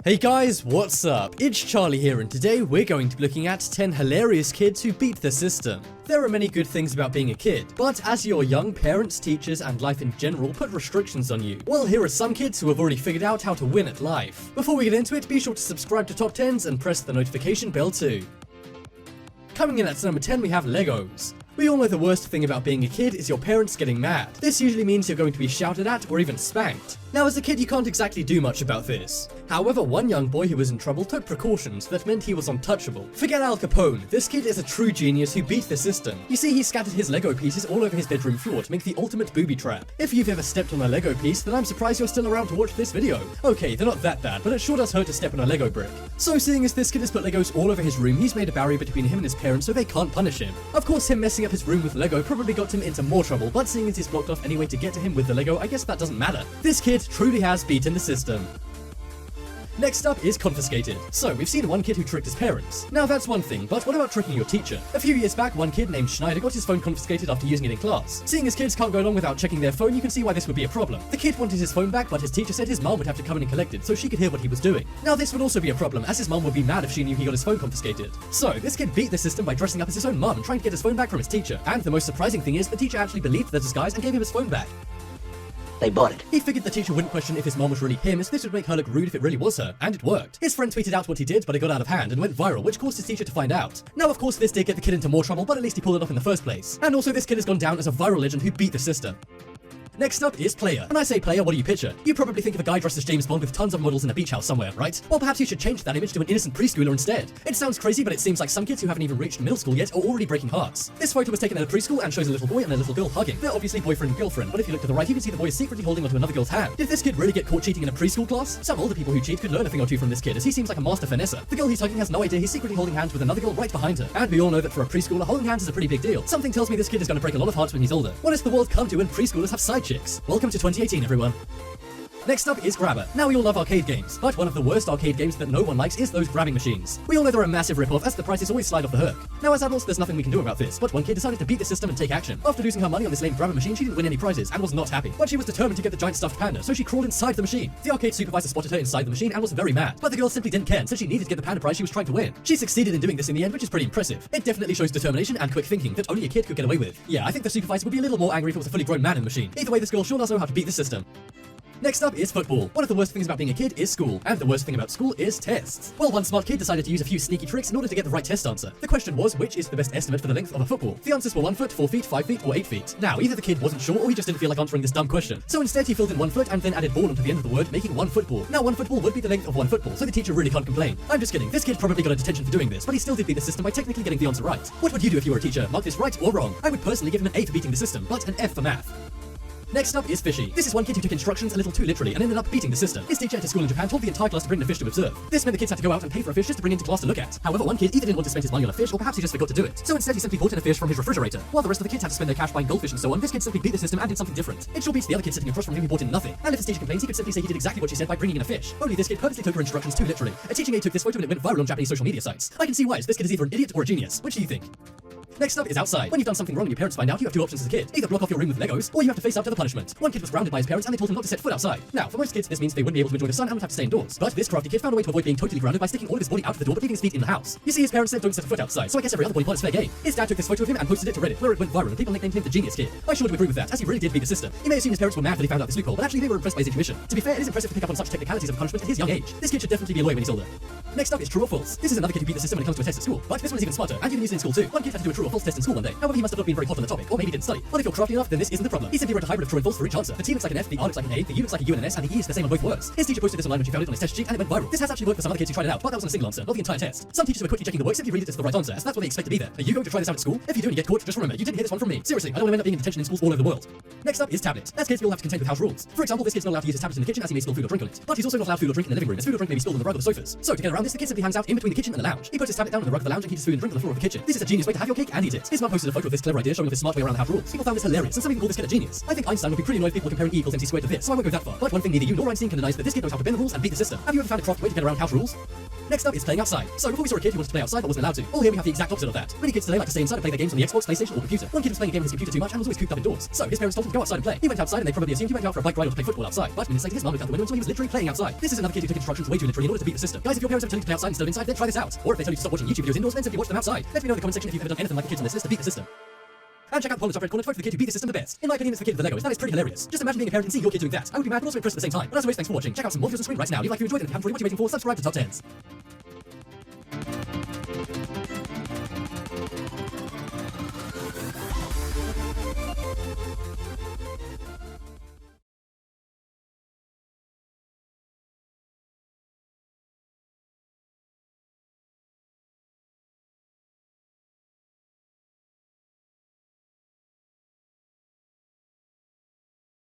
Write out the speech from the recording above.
Hey guys, what's up? It's Charlie here, and today we're going to be looking at 10 hilarious kids who beat the system. There are many good things about being a kid, but as you're young, parents, teachers, and life in general put restrictions on you. Well, here are some kids who have already figured out how to win at life. Before we get into it, be sure to subscribe to Top 10s and press the notification bell too. Coming in at number 10, we have Legos. We all know the worst thing about being a kid is your parents getting mad. This usually means you're going to be shouted at or even spanked. Now, as a kid, you can't exactly do much about this. However, one young boy who was in trouble took precautions that meant he was untouchable. Forget Al Capone, this kid is a true genius who beat the system. You see, he scattered his Lego pieces all over his bedroom floor to make the ultimate booby trap. If you've ever stepped on a Lego piece, then I'm surprised you're still around to watch this video. Okay, they're not that bad, but it sure does hurt to step on a Lego brick. So seeing as this kid has put Legos all over his room, he's made a barrier between him and his parents so they can't punish him. Of course, him messing up his room with Lego probably got him into more trouble, but seeing as he's blocked off any way to get to him with the Lego, I guess that doesn't matter. This kid truly has beaten the system. Next up is confiscated. So, we've seen one kid who tricked his parents. Now that's one thing, but what about tricking your teacher? A few years back, one kid named Schneider got his phone confiscated after using it in class. Seeing as kids can't go along without checking their phone, you can see why this would be a problem. The kid wanted his phone back, but his teacher said his mom would have to come in and collect it so she could hear what he was doing. Now this would also be a problem, as his mom would be mad if she knew he got his phone confiscated. So, this kid beat the system by dressing up as his own mom and trying to get his phone back from his teacher. And the most surprising thing is, the teacher actually believed the disguise and gave him his phone back. They bought it. He figured the teacher wouldn't question if his mom was really him, as this would make her look rude if it really was her, and it worked. His friend tweeted out what he did, but it got out of hand and went viral, which caused his teacher to find out. Now, of course, this did get the kid into more trouble, but at least he pulled it off in the first place. And also, this kid has gone down as a viral legend who beat the system. Next up is Player. When I say Player, what do you picture? You probably think of a guy dressed as James Bond with tons of models in a beach house somewhere, right? Well, perhaps you should change that image to an innocent preschooler instead. It sounds crazy, but it seems like some kids who haven't even reached middle school yet are already breaking hearts. This photo was taken at a preschool and shows a little boy and a little girl hugging. They're obviously boyfriend and girlfriend, but if you look to the right, you can see the boy is secretly holding onto another girl's hand. Did this kid really get caught cheating in a preschool class? Some older people who cheat could learn a thing or two from this kid, as he seems like a master finesser. The girl he's hugging has no idea he's secretly holding hands with another girl right behind her. And we all know that for a preschooler, holding hands is a pretty big deal. Something tells me this kid is going to break a lot of hearts when he's older. What does the world come to when preschoolers have side chicks? Welcome to 2018, everyone. Next up is Grabber. Now we all love arcade games, but one of the worst arcade games that no one likes is those grabbing machines. We all know they're a massive rip-off, as the prices always slide off the hook. Now as adults, there's nothing we can do about this, but one kid decided to beat the system and take action. After losing her money on this lame grabber machine, she didn't win any prizes and was not happy. But she was determined to get the giant stuffed panda, so she crawled inside the machine. The arcade supervisor spotted her inside the machine and was very mad, but the girl simply didn't care and said she needed to get the panda prize she was trying to win. She succeeded in doing this in the end, which is pretty impressive. It definitely shows determination and quick thinking that only a kid could get away with. Yeah, I think the supervisor would be a little more angry if it was a fully grown man in the machine. Either way, this girl sure does know how to beat the system. Next up is football. One of the worst things about being a kid is school, and the worst thing about school is tests. Well, one smart kid decided to use a few sneaky tricks in order to get the right test answer. The question was, which is the best estimate for the length of a football? The answers were 1 foot, 4 feet, 5 feet, or 8 feet. Now, either the kid wasn't sure or he just didn't feel like answering this dumb question. So instead he filled in 1 foot and then added ball onto the end of the word, making 1 football. Now 1 football would be the length of 1 football, so the teacher really can't complain. I'm just kidding, this kid probably got a detention for doing this, but he still did beat the system by technically getting the answer right. What would you do if you were a teacher? Mark this right or wrong? I would personally give him an A for beating the system, but an F for math. Next up is Fishy. This is one kid who took instructions a little too literally and ended up beating the system. His teacher at his school in Japan told the entire class to bring the fish to observe. This meant the kids had to go out and pay for a fish just to bring into class to look at. However, one kid either didn't want to spend his money on a fish or perhaps he just forgot to do it. So instead he simply bought in a fish from his refrigerator. While the rest of the kids had to spend their cash buying goldfish and so on, this kid simply beat the system and did something different. It sure beats the other kid sitting across from him who bought in nothing. And if his teacher complains, he could simply say he did exactly what she said by bringing in a fish. Only this kid purposely took her instructions too literally. A teaching aide took this photo and it went viral on Japanese social media sites. I can see why, as this kid is either an idiot or a genius. Which do you think? Next up is outside. When you've done something wrong and your parents find out, you have two options as a kid. Either block off your room with Legos, or you have to face up to the punishment. One kid was grounded by his parents and they told him not to set foot outside. Now, for most kids, this means they wouldn't be able to enjoy the sun and would have to stay indoors. But this crafty kid found a way to avoid being totally grounded by sticking all of his body out of the door but leaving his feet in the house. You see, his parents said don't set a foot outside, so I guess every other body part is fair game. His dad took this photo of him and posted it to Reddit, where it went viral and people nicknamed him the genius kid. I sure do agree with that, as he really did beat the system. He may have seen his parents were mad that he found out this loophole, but actually they were impressed by his intuition. To be fair, it is impressive to pick up on such technicalities of punishment at his young age. This kid should definitely be a lawyer when he's older. Next up is true or false. This is another kid who beat the system when it comes to a test at school, but this one is even smarter, and you can use it in school too. One kid had to do a true or false test in school one day. However, he must have not been very hot on the topic, or maybe didn't study. But if you're crafty enough, then this isn't the problem. He simply wrote a hybrid of true and false for each answer. The T looks like an F, the R looks like an A, the U looks like a U and an S, and the E is the same on both words. His teacher posted this online when she found it on his test sheet, and it went viral. This has actually worked for some other kids who tried it out, but that was on a single answer, not the entire test. Some teachers who are quickly checking the work simply read it as the right answer, as that's what they expect to be there. Are you going to try this out at school? If you do and you get caught, just remember, you didn't hear this one from me. Seriously, I don't want to end up being in detention in schools all over the world. Next up is tablet. As kids, we all have to contend with house rules. For example, this kid's not allowed to use his tablet in the kitchen as he may spill food or drink on it. But he's also not allowed food or drink in the living room, as food or drink may be spilled on the rug or the sofas. So to get around this, the kid simply hangs out in between the kitchen and the lounge. He puts his tablet down on the rug of the lounge and keeps his food and drink on the floor of the kitchen. This is a genius way to have your cake and eat it. His mum posted a photo of this clever idea showing off his smart way around the house rules. People found this hilarious, and some even call this kid a genius. I think Einstein would be pretty annoyed if people comparing E equals MC squared to this, so I won't go that far. But one thing neither you nor Einstein can deny is that this kid knows how to bend the rules and beat the system. Have you ever found a crafty way to get around house rules? Next up is playing outside. So before we saw a kid who wanted to play outside but wasn't allowed to. Well, here we have the exact opposite of that. Many kids today like to stay inside and play their games on the Xbox, PlayStation, or computer. One kid was playing a game on his computer too much and was always cooped up indoors. So his parents told him to go outside and play. He went outside and they probably assumed he went out for a bike ride or to play football outside. But minutes later his mum looked out the window and saw he was literally playing outside. This is another kid who took instructions way too literally in order to beat the system. Guys, if your parents ever tell you to play outside instead of inside, then try this out. Or if they tell you to stop watching YouTube videos indoors, then simply watch them outside. Let me know in the comment section if you've ever done anything like the kids on this list to beat the system. And check out the poll in the top right corner to vote for the kid who beat the system the best. In my opinion, it's the kid with the Legos. That is pretty hilarious. Just imagine being a parent and seeing your kid doing that. I would be mad but also impressed at the same time. But as always, thanks for watching. Check out some more videos on screen right now. If you like, if you enjoyed it, and if you haven't already, what you're waiting for, subscribe to Top 10s.